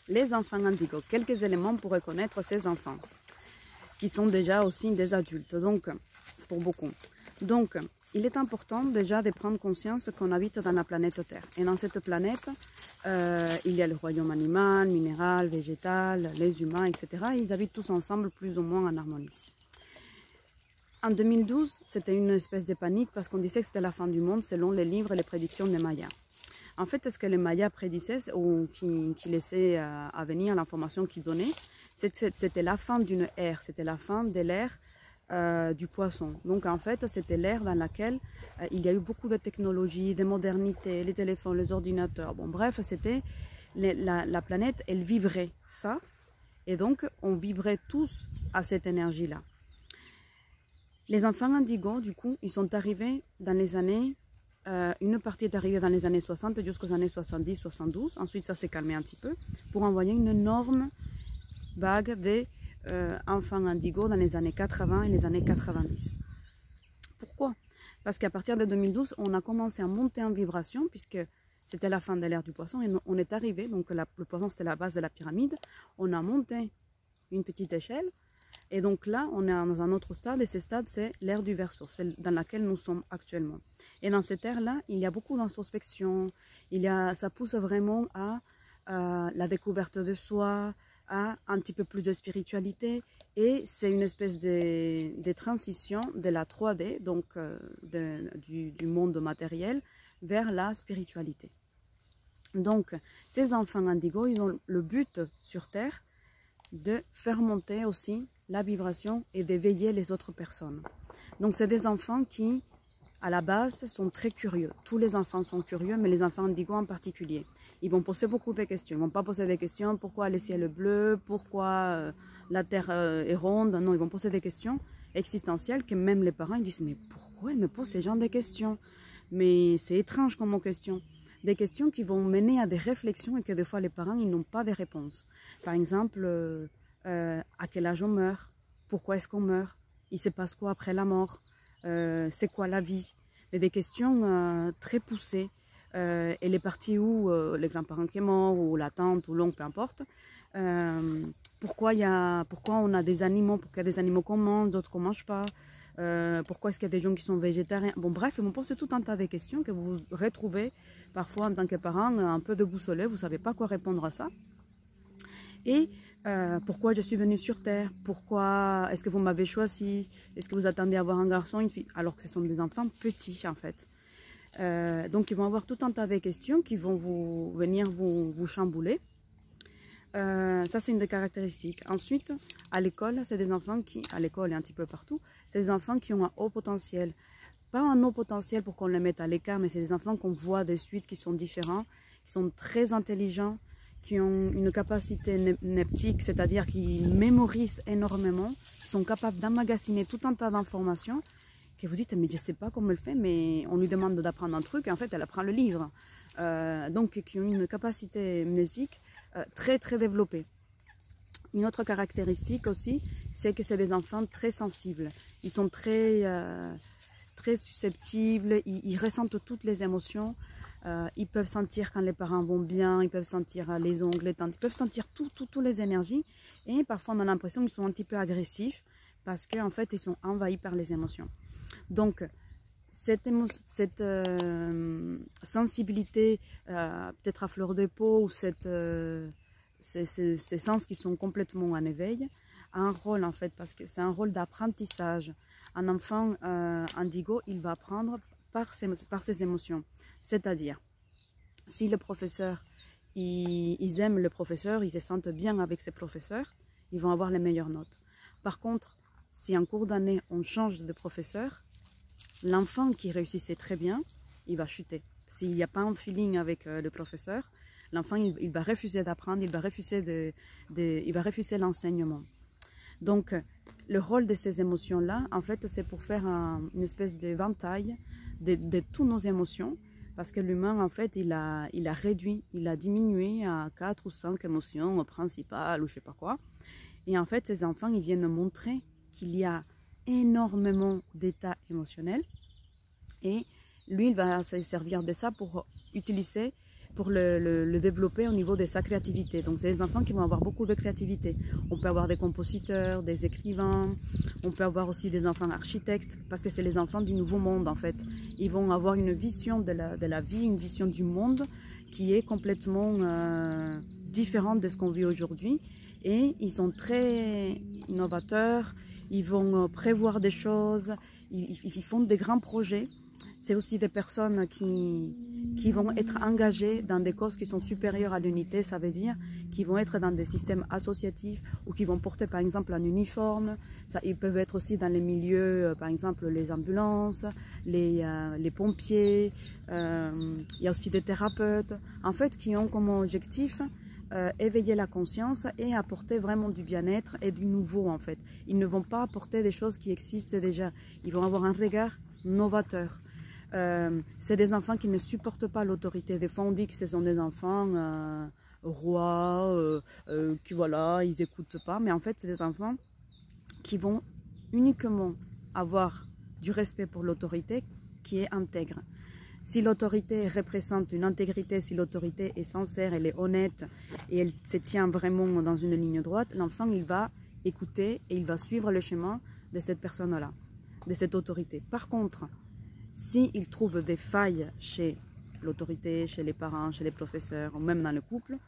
les enfants indigo, quelques éléments pour reconnaître ces enfants, qui sont déjà aussi des adultes, donc pour beaucoup. Donc, il est important déjà de prendre conscience qu'on habite dans la planète Terre. Et dans cette planète, il y a le royaume animal, minéral, végétal, les humains, etc. Et ils habitent tous ensemble plus ou moins en harmonie. En 2012, c'était une espèce de panique parce qu'on disait que c'était la fin du monde selon les livres et les prédictions des Mayas. En fait, ce que les Mayas prédisaient ou qui laissaient à venir l'information qu'ils donnaient, c'était la fin d'une ère, c'était la fin de l'ère du poisson. Donc en fait, c'était l'ère dans laquelle il y a eu beaucoup de technologies, de modernité, les téléphones, les ordinateurs. Bon, bref, c'était la planète, elle vivrait ça. Et donc, on vibrait tous à cette énergie-là. Les enfants indigos, du coup, ils sont arrivés dans les années... une partie est arrivée dans les années 60 jusqu'aux années 70-72. Ensuite, ça s'est calmé un petit peu pour envoyer une énorme vague d'enfants indigos dans les années 80 et les années 90. Pourquoi? Parce qu'à partir de 2012, on a commencé à monter en vibration puisque c'était la fin de l'ère du poisson et on est arrivé, donc le poisson c'était la base de la pyramide, on a monté une petite échelle. Et donc là, on est dans un autre stade, et ce stade, c'est l'ère du Verseau, celle dans laquelle nous sommes actuellement. Et dans cette ère-là, il y a beaucoup d'introspection, ça pousse vraiment à la découverte de soi, à un petit peu plus de spiritualité, et c'est une espèce de transition de la 3D, donc du monde matériel, vers la spiritualité. Donc, ces enfants indigos, ils ont le but sur Terre de faire monter aussi la vibration et d'éveiller les autres personnes. Donc c'est des enfants qui, à la base, sont très curieux. Tous les enfants sont curieux, mais les enfants indigos en particulier. Ils vont poser beaucoup de questions. Ils ne vont pas poser des questions, pourquoi le ciel est bleu, pourquoi la terre est ronde. Non, ils vont poser des questions existentielles que même les parents ils disent, mais pourquoi ils me posent ces genres de questions? Mais c'est étrange comme question. Des questions qui vont mener à des réflexions et que des fois les parents ils n'ont pas de réponse. Par exemple, à quel âge on meurt? Pourquoi est-ce qu'on meurt? Il se passe quoi après la mort? C'est quoi la vie? Et des questions très poussées. Et les parties où les grands-parents qui sont morts, ou la tante, ou l'oncle, peu importe. Pourquoi on a des animaux? Pourquoi il y a des animaux qu'on mange, d'autres qu'on ne mange pas? Pourquoi est-ce qu'il y a des gens qui sont végétariens? Bon, bref, ils me posent tout un tas de questions que vous retrouvez parfois en tant que parent un peu déboussolé, vous ne savez pas quoi répondre à ça. Et pourquoi je suis venue sur Terre? Pourquoi est-ce que vous m'avez choisi? Est-ce que vous attendez à avoir un garçon, une fille? Alors que ce sont des enfants petits en fait. Donc ils vont avoir tout un tas de questions qui vont venir vous chambouler. Ça c'est une des caractéristiques. Ensuite, à l'école, c'est des enfants qui, à l'école et un petit peu partout, c'est des enfants qui ont un haut potentiel. Pas un haut potentiel pour qu'on les mette à l'écart, mais c'est des enfants qu'on voit de suite qui sont différents, qui sont très intelligents, qui ont une capacité neptique, c'est-à-dire qui mémorisent énormément, qui sont capables d'emmagasiner tout un tas d'informations, que vous dites, mais je ne sais pas comment elle fait, mais on lui demande d'apprendre un truc, et en fait, elle apprend le livre. Donc, qui ont une capacité mnésique très, très développée. Une autre caractéristique aussi, c'est que c'est des enfants très sensibles. Ils sont très susceptibles, ils ressentent toutes les émotions. Ils peuvent sentir quand les parents vont bien, ils peuvent sentir les ongles, les tantes, ils peuvent sentir toutes les énergies. Et parfois, on a l'impression qu'ils sont un petit peu agressifs parce qu'en fait, ils sont envahis par les émotions. Donc, cette sensibilité, peut-être à fleur de peau, ou ces sens qui sont complètement en éveil, a un rôle en fait, parce que c'est un rôle d'apprentissage. Un enfant indigo, il va apprendre par ses émotions. C'est-à-dire, si le professeur, ils aiment le professeur, ils se sentent bien avec ses professeurs, ils vont avoir les meilleures notes. Par contre, si en cours d'année, on change de professeur, l'enfant qui réussissait très bien, il va chuter. S'il n'y a pas un feeling avec le professeur, l'enfant il va refuser d'apprendre, il va refuser l'enseignement. Donc, le rôle de ces émotions-là, en fait, c'est pour faire une espèce d'éventail de toutes nos émotions, parce que l'humain, en fait, il a réduit, il a diminué à 4 ou 5 émotions principales ou je sais pas quoi. Et en fait, ces enfants, ils viennent montrer qu'il y a énormément d'états émotionnels. Et lui, il va se servir de ça pour utiliser pour le développer au niveau de sa créativité. Donc c'est des enfants qui vont avoir beaucoup de créativité. On peut avoir des compositeurs, des écrivains, on peut avoir aussi des enfants architectes, parce que c'est les enfants du nouveau monde en fait. Ils vont avoir une vision de la vie, une vision du monde qui est complètement différente de ce qu'on vit aujourd'hui. Et ils sont très innovateurs, ils vont prévoir des choses, ils font des grands projets. C'est aussi des personnes qui vont être engagées dans des causes qui sont supérieures à l'unité, ça veut dire qu'ils vont être dans des systèmes associatifs ou qui vont porter par exemple un uniforme. Ça, ils peuvent être aussi dans les milieux, par exemple les ambulances, les pompiers, il y a aussi des thérapeutes, en fait qui ont comme objectif éveiller la conscience et apporter vraiment du bien-être et du nouveau en fait. Ils ne vont pas apporter des choses qui existent déjà, ils vont avoir un regard novateur. C'est des enfants qui ne supportent pas l'autorité. Des fois on dit que ce sont des enfants rois, qui voilà, ils n'écoutent pas, mais en fait c'est des enfants qui vont uniquement avoir du respect pour l'autorité qui est intègre. Si l'autorité représente une intégrité, si l'autorité est sincère, elle est honnête et elle se tient vraiment dans une ligne droite, l'enfant il va écouter et il va suivre le chemin de cette personne-là, de cette autorité. Par contre, s'il trouve des failles chez l'autorité, chez les parents, chez les professeurs ou même dans le couple,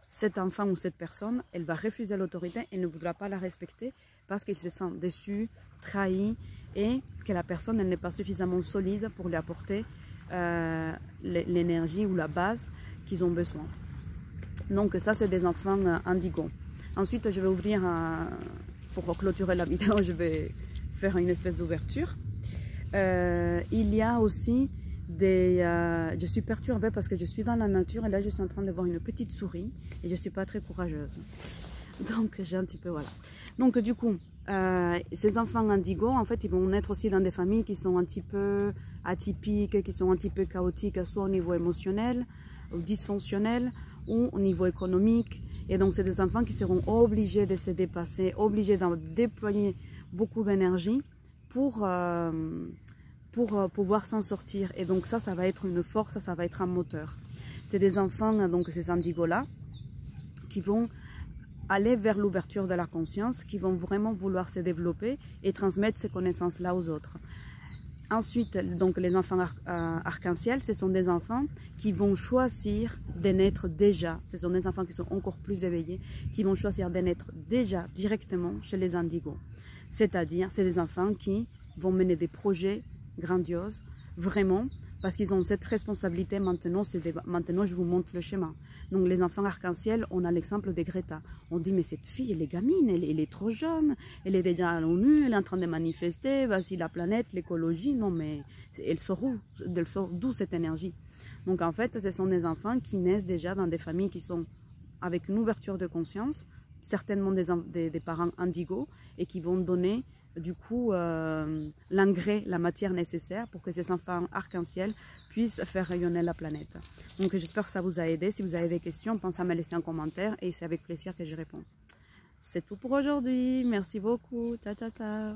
cet enfant ou cette personne, elle va refuser l'autorité et ne voudra pas la respecter parce qu'il se sent déçu, trahi et que la personne elle n'est pas suffisamment solide pour lui apporter l'énergie ou la base qu'ils ont besoin. Donc ça c'est des enfants indigos. Ensuite je vais ouvrir, pour clôturer la vidéo, je vais faire une espèce d'ouverture. Il y a aussi je suis perturbée parce que je suis dans la nature et là je suis en train de voir une petite souris et je ne suis pas très courageuse. Donc j'ai un petit peu, voilà. Donc du coup, ces enfants indigos, en fait, ils vont naître aussi dans des familles qui sont un petit peu atypiques, qui sont un petit peu chaotiques, soit au niveau émotionnel, ou dysfonctionnel, ou au niveau économique. Et donc c'est des enfants qui seront obligés de se dépasser, obligés de déployer beaucoup d'énergie pour pouvoir s'en sortir. Et donc ça va être une force, ça va être un moteur. C'est des enfants, donc ces indigos-là, qui vont aller vers l'ouverture de la conscience, qui vont vraiment vouloir se développer et transmettre ces connaissances-là aux autres. Ensuite, donc les enfants arc-en-ciel, ce sont des enfants qui vont choisir de naître déjà. Ce sont des enfants qui sont encore plus éveillés, qui vont choisir de naître déjà directement chez les indigos. C'est-à-dire, c'est des enfants qui vont mener des projets grandioses, vraiment, parce qu'ils ont cette responsabilité maintenant, maintenant je vous montre le schéma. Donc les enfants arc-en-ciel, on a l'exemple de Greta. On dit mais cette fille, elle est gamine, elle est trop jeune, elle est déjà à l'ONU, elle est en train de manifester, voici la planète, l'écologie, non mais elle sort d'où cette énergie? Donc en fait, ce sont des enfants qui naissent déjà dans des familles qui sont avec une ouverture de conscience, certainement des parents indigos, et qui vont donner du coup l'engrais, la matière nécessaire pour que ces enfants arc-en-ciel puissent faire rayonner la planète. Donc j'espère que ça vous a aidé. Si vous avez des questions, pensez à me laisser un commentaire et c'est avec plaisir que je réponds. C'est tout pour aujourd'hui. Merci beaucoup. Ta ta ta.